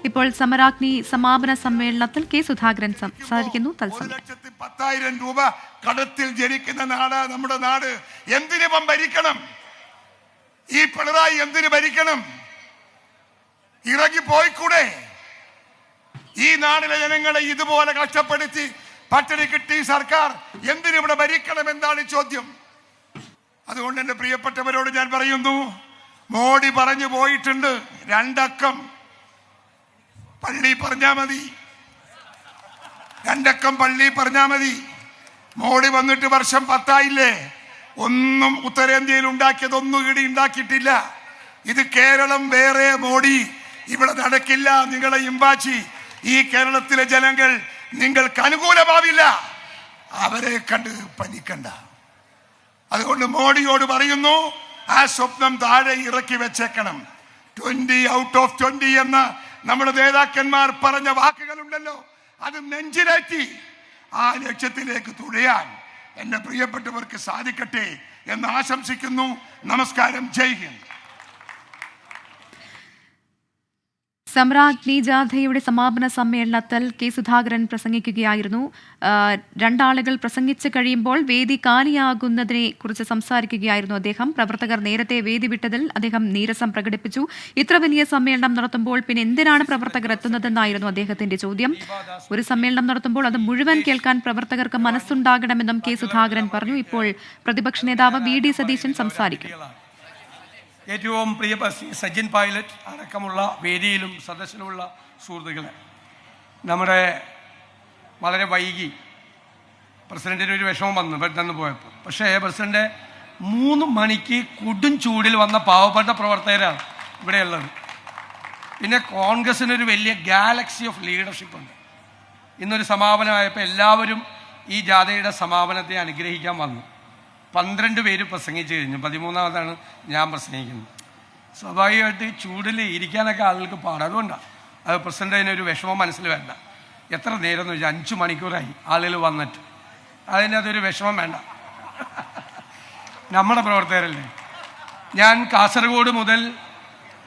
ഇപ്പോൾ സമരാഗ്നി സമാപന സമ്മേളനത്തിൽ കെ സുധാകരൻ സംസാരിക്കുന്നു. 10,000 രൂപ കടത്തിൽ ജനിക്കുന്ന നാട് നമ്മുടെ നാട്. എന്തിനിപ്പം ഭരിക്കണം? ഈ പിണറായി എന്തിന് ഭരിക്കണം? ഇറങ്ങി പോയിക്കൂടെ? ഈ നാടിലെ ജനങ്ങളെ ഇതുപോലെ കഷ്ടപ്പെടുത്തി പട്ടിണി കിട്ടി സർക്കാർ എന്തിനിവിടെ ഭരിക്കണം എന്നാണ് ചോദ്യം. അതുകൊണ്ട് എന്റെ പ്രിയപ്പെട്ടവരോട് ഞാൻ പറയുന്നു, മോഡി പറഞ്ഞു പോയിട്ടുണ്ട്, 2 അക്കം പള്ളി പറഞ്ഞാ മതി, 2 അക്കം പള്ളി പറഞ്ഞാ മതി. മോഡി വന്നിട്ട് വർഷം 10 ആയില്ലേ? ഒന്നും ഉത്തരേന്ത്യയിൽ ഉണ്ടാക്കിയതൊന്നും ഇവിടെ ഉണ്ടാക്കിയിട്ടില്ല. ഇത് കേരളം വേറെ, മോഡി ഇവിടെ നടക്കില്ല. നിങ്ങളെ ഇമ്പാച്ചി ഈ കേരളത്തിലെ ജനങ്ങൾ നിങ്ങൾക്ക് അനുകൂലമാവില്ല. അവരെ കണ്ട് പനിക്കണ്ട. അതുകൊണ്ട് മോഡിയോട് പറയുന്നു, ആ സ്വപ്നം താഴെ ഇറക്കി വെച്ചേക്കണം. 20 ഔട്ട് ഓഫ് 20 എന്ന നമ്മുടെ നേതാക്കന്മാർ പറഞ്ഞ വാക്കുകളുണ്ടല്ലോ, അത് നെഞ്ചിലേറ്റി ആ ലക്ഷ്യത്തിലേക്ക് തുഴയാൻ എന്റെ പ്രിയപ്പെട്ടവർക്ക് സാധിക്കട്ടെ എന്ന് ആശംസിക്കുന്നു. നമസ്കാരം. ജയ് ഹിന്ദ്. സമരാഗ്നി ജാഥയുടെ സമാപന സമ്മേളനത്തിൽ കെ സുധാകരൻ പ്രസംഗിക്കുകയായിരുന്നു. 2 ആളുകൾ പ്രസംഗിച്ചു കഴിയുമ്പോൾ വേദി കാലിയാകുന്നതിനെ കുറിച്ച് സംസാരിക്കുകയായിരുന്നു അദ്ദേഹം. പ്രവർത്തകർ നേരത്തെ വേദി വിട്ടതിൽ അദ്ദേഹം നീരസം പ്രകടിപ്പിച്ചു. ഇത്ര വലിയ സമ്മേളനം നടത്തുമ്പോൾ പിന്നെ എന്തിനാണ് പ്രവർത്തകർ എത്തുന്നതെന്നായിരുന്നു അദ്ദേഹത്തിന്റെ ചോദ്യം. ഒരു സമ്മേളനം നടത്തുമ്പോൾ അത് മുഴുവൻ കേൾക്കാൻ പ്രവർത്തകർക്ക് മനസ്സുണ്ടാകണമെന്നും കെ സുധാകരൻ പറഞ്ഞു. ഇപ്പോൾ പ്രതിപക്ഷ നേതാവ് വി ഡി സതീശൻ സംസാരിക്കും. ഏറ്റവും പ്രിയ സജിൻ പൈലറ്റ് അടക്കമുള്ള വേദിയിലും സദസ്സിലുമുള്ള സുഹൃത്തുക്കളെ, നമ്മുടെ വളരെ വൈകി പ്രസിഡന്റിന് ഒരു വിഷമം വന്നു പെട്ടെന്ന് പോയപ്പോൾ. പക്ഷേ പ്രസിഡന്റ് 3 മണിക്ക് കൊടും ചൂടിൽ വന്ന പാവപ്പെട്ട പ്രവർത്തകരാണ് ഇവിടെയുള്ളത്. പിന്നെ കോൺഗ്രസിനൊരു വലിയ ഗാലക്സി ഓഫ് ലീഡർഷിപ്പ് ഉണ്ട്. ഇന്നൊരു സമാപനമായപ്പോൾ എല്ലാവരും ഈ ജാഥയുടെ സമാപനത്തെ അനുഗ്രഹിക്കാൻ വന്നു. 12 പേര് പ്രസംഗിച്ചു കഴിഞ്ഞു. 13ാമതാണ് ഞാൻ പ്രസംഗിക്കുന്നത്. സ്വാഭാവികമായിട്ട് ചൂടിൽ ഇരിക്കാനൊക്കെ ആളുകൾക്ക് പാടാം. അതുകൊണ്ടാണ് അത് പ്രസിഡന്റ് അതിനൊരു വിഷമം മനസ്സിൽ വേണ്ട. എത്ര നേരം എന്ന് വെച്ചാൽ 5 മണിക്കൂറായി ആളുകൾ വന്നിട്ട്, അതിനകത്തൊരു വിഷമം വേണ്ട. നമ്മുടെ പ്രവർത്തകരല്ലേ. ഞാൻ കാസർഗോഡ് മുതൽ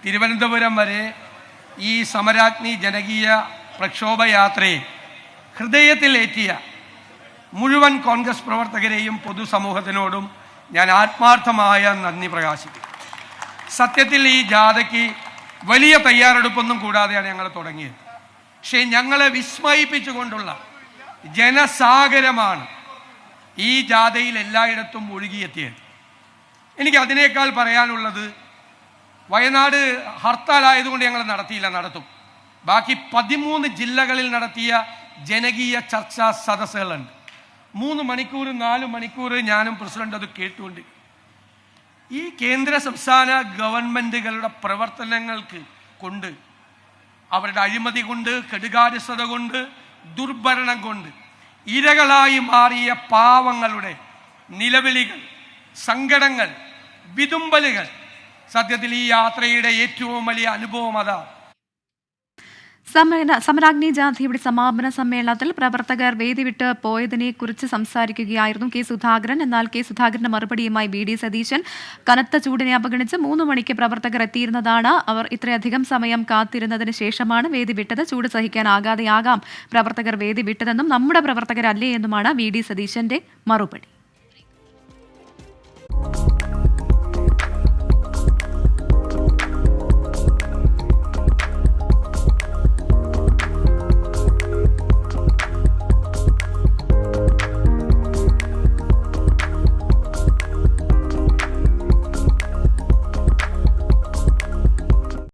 തിരുവനന്തപുരം വരെ ഈ സമരാഗ്നി ജനകീയ പ്രക്ഷോഭയാത്രയെ ഹൃദയത്തിലേറ്റിയ മുഴുവൻ കോൺഗ്രസ് പ്രവർത്തകരെയും പൊതുസമൂഹത്തിനോടും ഞാൻ ആത്മാർത്ഥമായ നന്ദി പ്രകാശിപ്പിക്കും. സത്യത്തിൽ ഈ ജാഥയ്ക്ക് വലിയ തയ്യാറെടുപ്പൊന്നും കൂടാതെയാണ് ഞങ്ങൾ തുടങ്ങിയത്. പക്ഷേ ഞങ്ങളെ വിസ്മയിപ്പിച്ചുകൊണ്ടുള്ള ജനസാഗരമാണ് ഈ ജാഥയിൽ എല്ലായിടത്തും ഒഴുകിയെത്തിയത്. എനിക്ക് അതിനേക്കാൾ പറയാനുള്ളത്, വയനാട് ഹർത്താലായതുകൊണ്ട് ഞങ്ങൾ നടത്തിയില്ല, നടത്തും. ബാക്കി 13 ജില്ലകളിൽ നടത്തിയ ജനകീയ ചർച്ചാ സദസ്സുകളുണ്ട്. 3 മണിക്കൂർ 4 മണിക്കൂർ ഞാനും പ്രസിഡന്റ് അത് കേട്ടുകൊണ്ട് ഈ കേന്ദ്ര സംസ്ഥാന ഗവൺമെന്റുകളുടെ പ്രവർത്തനങ്ങൾക്ക് കൊണ്ട്, അവരുടെ അഴിമതി കൊണ്ട്, കെടുകാര്യസ്ഥത കൊണ്ട്, ദുർഭരണം കൊണ്ട് ഇരകളായി മാറിയ പാവങ്ങളുടെ നിലവിളികൾ, സങ്കടങ്ങൾ, വിതുമ്പലുകൾ, സത്യത്തിൽ ഈ യാത്രയുടെ ഏറ്റവും വലിയ അനുഭവം അതാണ്. സമരാഗ്നി ജാഥയുടെ സമാപന സമ്മേളനത്തിൽ പ്രവർത്തകർ വേദി വിട്ട് പോയതിനെ കുറിച്ച് സംസാരിക്കുകയായിരുന്നു കെ സുധാകരൻ. എന്നാൽ കെ സുധാകരന്റെ മറുപടിയുമായി വി ഡി സതീശൻ, കനത്ത ചൂടിനെ അവഗണിച്ച് 3 മണിക്ക് പ്രവർത്തകർ എത്തിയിരുന്നതാണ്. അവർ ഇത്രയധികം സമയം കാത്തിരുന്നതിന് ശേഷമാണ് വേദി വിട്ടത്. ചൂട് സഹിക്കാനാകാതെയാകാം പ്രവർത്തകർ വേദി വിട്ടതെന്നും നമ്മുടെ പ്രവർത്തകരല്ലേ എന്നുമാണ് വി ഡി സതീശന്റെ മറുപടി.